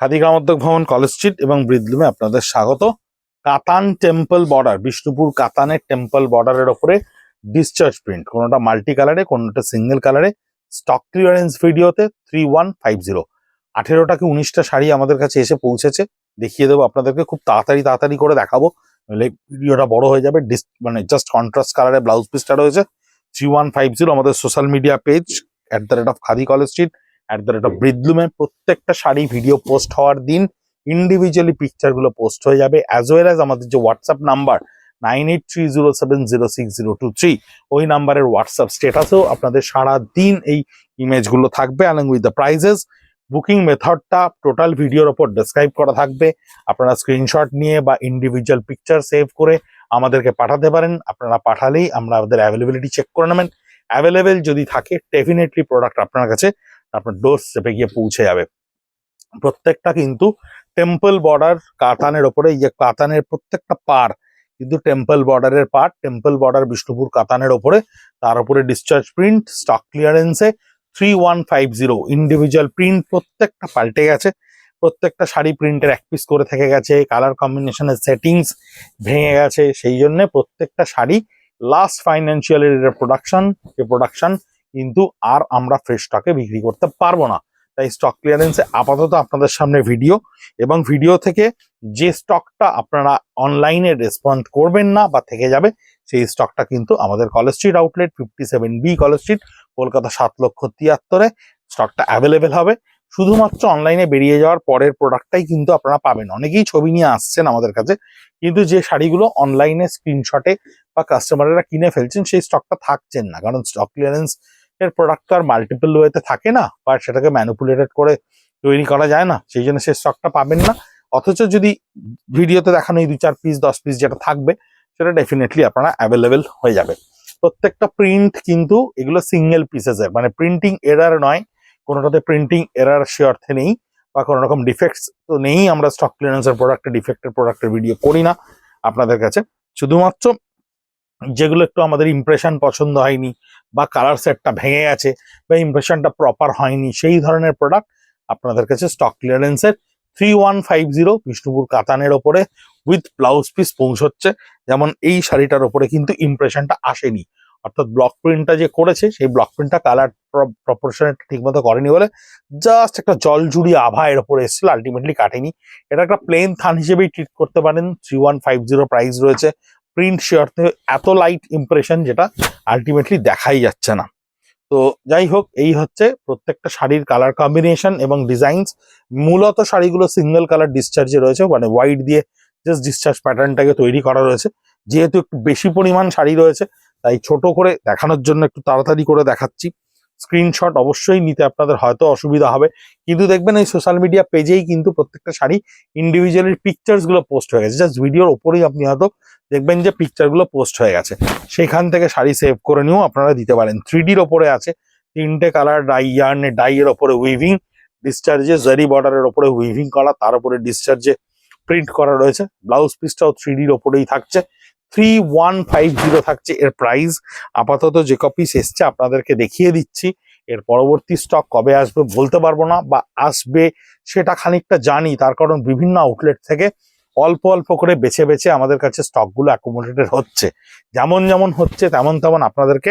খাদি গ্রামোদ্যোগ ভবন, college street এবং ব্রিদলুমে আপনাদের স্বাগত। কাতান টেম্পল বর্ডার, বিষ্ণুপুর কাতানের টেম্পল বর্ডারের ওপরে ডিসচার্জ প্রিন্ট, কোনোটা মাল্টি কালারে, কোনোটা সিঙ্গেল কালারে। স্টক ক্লিয়ারেন্স ভিডিওতে 3150 18টা কি 19টা শাড়ি আমাদের কাছে এসে পৌঁছেছে। দেখিয়ে দেবো আপনাদেরকে, খুব তাড়াতাড়ি করে দেখাবো, নইলে ভিডিওটা বড় হয়ে যাবে। মানে জাস্ট কন্ট্রাস্ট কালারে ব্লাউজ পিসটা রয়েছে। 3150 আমাদের social media page @Khadi college street @ব্রিদলুমে প্রত্যেকটা শাড়ি ভিডিও পোস্ট হওয়ার দিন ইন্ডিভিজুয়ালি পিকচারগুলো পোস্ট হয়ে যাবে, অ্যাজ ওয়েল অ্যাজ আমাদের যে হোয়াটসঅ্যাপ নাম্বার 9830706023 ওই নাম্বারের হোয়াটসঅ্যাপ স্ট্যাটাসেও আপনাদের সারা দিন এই ইমেজগুলো থাকবে along with the prices. Booking মেথডটা টোটাল ভিডিওর ওপর ডেসক্রাইব করা থাকবে। আপনারা স্ক্রিনশট নিয়ে বা ইন্ডিভিজুয়াল পিকচার সেভ করে আমাদেরকে পাঠাতে পারেন। আপনারা পাঠালেই আমরা আমাদের অ্যাভেলেবিলিটি চেক করে নেবেন। অ্যাভেলেবেল যদি থাকে ডেফিনেটলি প্রোডাক্ট আপনার কাছে আপনার ডোর স্টেপে গিয়ে পৌঁছে যাবে। প্রত্যেকটা কিন্তু টেম্পল বর্ডার কাতানের ওপরে, এই যে কাতানের প্রত্যেকটা পার কিন্তু টেম্পল বর্ডারের পার, টেম্পল বর্ডার বিষ্ণুপুর কাতানের ওপরে, তার উপরে ডিসচার্জ প্রিন্ট, স্টক ক্লিয়ারেন্সে 3150 ইন্ডিভিজুয়াল প্রিন্ট প্রত্যেকটা পাল্টে গেছে। প্রত্যেকটা শাড়ি প্রিন্টের এক পিস করে থেকে গেছে, কালার কম্বিনেশনের সেটিংস ভেঙে গেছে। সেই জন্য প্রত্যেকটা শাড়ি লাস্ট ফাইন্যান্সিয়াল ইয়ারের প্রোডাকশন কিন্তু আর আমরা ফ্রেশ স্টকে বিক্রি করতে পারবো না। তাই স্টক ক্লিয়ারেন্সে আপাতত আপনাদের সামনে ভিডিও, এবং ভিডিও থেকে যে স্টকটা আপনারা অনলাইনে রেসপন্ড করবেন না বা থেকে যাবে, সেই স্টকটা কিন্তু আমাদের college street outlet 57B college street, Kolkata 7,73,000 স্টকটা অ্যাভেলেবেল হবে। শুধুমাত্র অনলাইনে বেরিয়ে যাওয়ার পরের প্রোডাক্টটাই কিন্তু আপনারা পাবেন। অনেকেই ছবি নিয়ে আসছেন আমাদের কাছে, কিন্তু যে শাড়িগুলো অনলাইনে স্ক্রিনশটে বা কাস্টমাররা কিনে ফেলছেন সেই স্টকটা থাকছেন না, কারণ স্টক ক্লিয়ারেন্স এর প্রোডাক্ট আর মাল্টিপল ওয়েতে থাকে না, বা সেটাকে ম্যানিপুলেটেড করে তৈরি করা যায় না, সেই জন্য সেই স্টকটা পাবেন না। অথচ যদি ভিডিওতে দেখানো এই 2-4 পিস 10 পিস যেটা থাকবে সেটা ডেফিনেটলি আপনারা অ্যাভেলেবেল হয়ে যাবে। প্রত্যেকটা প্রিন্ট কিন্তু এগুলো সিঙ্গেল পিসেসের, মানে প্রিন্টিং এরার নয়, কোনোটাতে প্রিন্টিং এরার সে অর্থে নেই বা কোনো রকম ডিফেক্টস তো নেই। আমরা স্টক ক্লিয়ারেন্সের ডিফেক্টের ভিডিও করি না আপনাদের কাছে। শুধুমাত্র যেগুলো একটু আমাদের ইমপ্রেশন পছন্দ হয়নি, বা কালার সেটটা ভেঙে গেছে, বা ইমপ্রেশনটা প্রপার হয়নি, সেই ধরনের প্রোডাক্ট আপনাদের কাছে স্টক ক্লিয়ারেন্সের 3150 বিষ্ণুপুর কাতানের ওপরে উইথ ব্লাউজ পিস পৌঁছচ্ছে। যেমন এই শাড়িটার ওপরে কিন্তু ইমপ্রেশনটা আসেনি, অর্থাৎ ব্লক প্রিন্টটা যে করেছে সেই ব্লক প্রিন্টটা কালার প্রপোর্শনটা ঠিক মতো করেনি বলে জাস্ট একটা জলজুড়ি আভা এর ওপরে এসেছিল, আলটিমেটলি কাটেনি। এটা একটা প্লেন থান হিসেবেই ট্রিট করতে পারেন। 3150 প্রাইস রয়েছে। প্রিন্ট সে অর্থে এত লাইট ইমপ্রেশন যেটা আলটিমেটলি দেখাই যাচ্ছে না। তো যাই হোক, এই হচ্ছে প্রত্যেকটা শাড়ির কালার কম্বিনেশন এবং ডিজাইনস। মূলত শাড়িগুলো সিঙ্গেল কালার ডিসচার্জে রয়েছে, মানে হোয়াইট দিয়ে জাস্ট ডিসচার্জ প্যাটার্নটাকে তৈরি করা রয়েছে। যেহেতু একটু বেশি পরিমাণ শাড়ি রয়েছে তাই ছোট করে দেখানোর জন্য একটু তাড়াতাড়ি করে দেখাচ্ছি। স্ক্রিনশট অবশ্যই নিতে আপনাদের হয়তো অসুবিধা হবে, কিন্তু দেখবেন এই সোশ্যাল মিডিয়া পেজেই কিন্তু প্রত্যেকটা শাড়ি ইন্ডিভিজুয়ালি পিকচার্স গুলো পোস্ট হয়ে গেছে। জাস্ট ভিডিওর ওপরেই আপনি হয়তো দেখবেন যে পিকচার গুলো পোস্ট হয়ে গেছে, সেখান থেকে শাড়ি সেভ করে নিয়েও আপনারা দিতে পারেন। 3Dর ওপরে আছে, 3টে কালার ডাই এর ওপরে উইভিং, ডিসচার্জে জারি বর্ডারের ওপরে উইভিং করা, তার উপরে ডিসচার্জে প্রিন্ট করা রয়েছে। ব্লাউজ পিসটাও 3Dর ওপরেই থাকছে। 3150 থাকছে এর প্রাইস। আপাতত যে কপিস এসছে আপনাদেরকে দেখিয়ে দিচ্ছি। এর পরবর্তী স্টক কবে আসবে বলতে পারবো না, বা আসবে সেটা খানিকটা জানি, তার কারণ বিভিন্ন আউটলেট থেকে অল্প অল্প করে বেছে বেছে আমাদের কাছে স্টকগুলো অ্যাকোমোডেটেড হচ্ছে। যেমন হচ্ছে তেমন আপনাদেরকে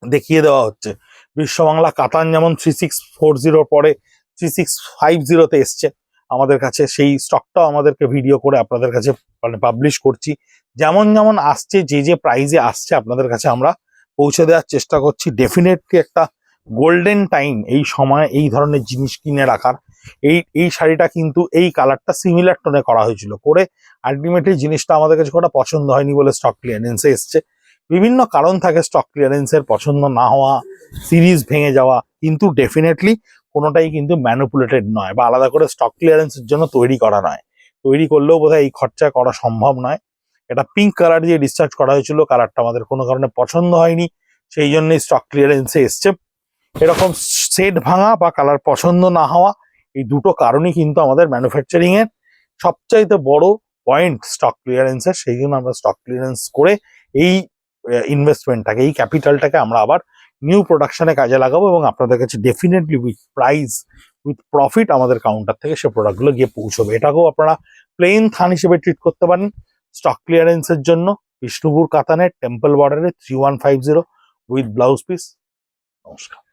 দেখিয়ে দেওয়া হচ্ছে। বিশ্ববাংলা কাতান যেমন 3640 পরে 3650 এসছে আমাদের কাছে, সেই স্টকটাও আমাদেরকে ভিডিও করে আপনাদের কাছে মানে পাবলিশ করছি। যেমন আসছে, যে প্রাইজে আসছে আপনাদের কাছে আমরা পৌঁছে দেওয়ার চেষ্টা করছি। ডেফিনেটলি একটা গোল্ডেন টাইম এই সময় এই ধরনের জিনিস কিনে রাখার। এই শাড়িটা কিন্তু এই কালারটা সিমিলার টোনে করা হয়েছিল, করে আলটিমেটলি জিনিসটা আমাদের কাছে কোনটা পছন্দ হয়নি বলে স্টক ক্লিয়ারেন্সে এসছে। বিভিন্ন কারণ থাকে স্টক ক্লিয়ারেন্সের পছন্দ না হওয়া, সিরিজ ভেঙে যাওয়া, কিন্তু ডেফিনেটলি কোনোটাই কিন্তু ম্যানিপুলেটেড নয় বা আলাদা করে স্টক ক্লিয়ারেন্সের জন্য তৈরি করা নয়। তৈরি করলেও বোধহয় এই খরচা করা সম্ভব নয়। এটা পিঙ্ক কালার দিয়ে ডিসচার্জ করা হয়েছিল, কালারটা আমাদের কোনো কারণে পছন্দ হয়নি, সেই জন্যই স্টক ক্লিয়ারেন্সে এসছে। এরকম সেট ভাঙা বা কালার পছন্দ না হওয়া, এই দুটো কারণই কিন্তু আমাদের ম্যানুফ্যাকচারিং এর সবচাইতে বড় পয়েন্ট স্টক ক্লিয়ারেন্সের। সেই জন্য আমরা স্টক ক্লিয়ারেন্স করে এই ইনভেস্টমেন্টটাকে, এই ক্যাপিটালটাকে আমরা আবার নিউ প্রোডাকশনে কাজে লাগাবো, এবং আপনাদের কাছে definitely with price with profit আমাদের কাউন্টার থেকে সে প্রোডাক্টগুলো গিয়ে পৌঁছবে। এটাকেও আপনারা প্লেন থান হিসেবে ট্রিট করতে পারেন। স্টক ক্লিয়ারেন্সের জন্য বিষ্ণুপুর কাতানের টেম্পল বর্ডারে 3150 উইথ ব্লাউজ পিস। নমস্কার।